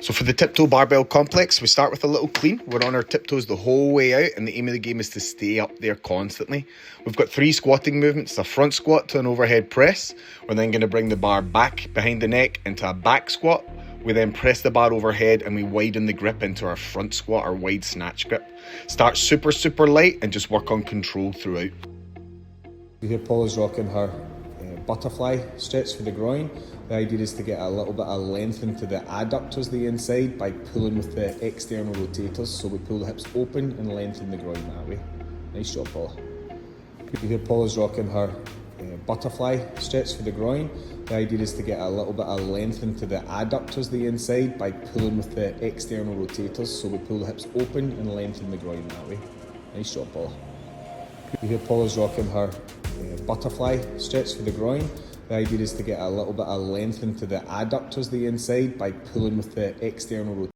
So for the tiptoe barbell complex, we start with a little clean. We're on our tiptoes the whole way out, and the aim of the game is to stay up there constantly. We've got 3 squatting movements: a front squat to an overhead press. We're then going to bring the bar back behind the neck into a back squat. We then press the bar overhead and we widen the grip into our front squat, our wide snatch grip. Start super light and just work on control throughout. You hear Paula's rocking her butterfly stretch for the groin. The idea is to get a little bit of length into the adductors, the inside, by pulling with the external rotators. So we pull the hips open and lengthen the groin that way. Nice job, Paula. You hear Paula's rocking her butterfly stretch for the groin. The idea is to get a little bit of length into the adductors, the inside, by pulling with the external rotators. So we pull the hips open and lengthen the groin that way. Nice job, Paula. You hear Paula's rocking her butterfly stretch for the groin. The idea is to get a little bit of length into the adductors, the inside, by pulling with the external rotators.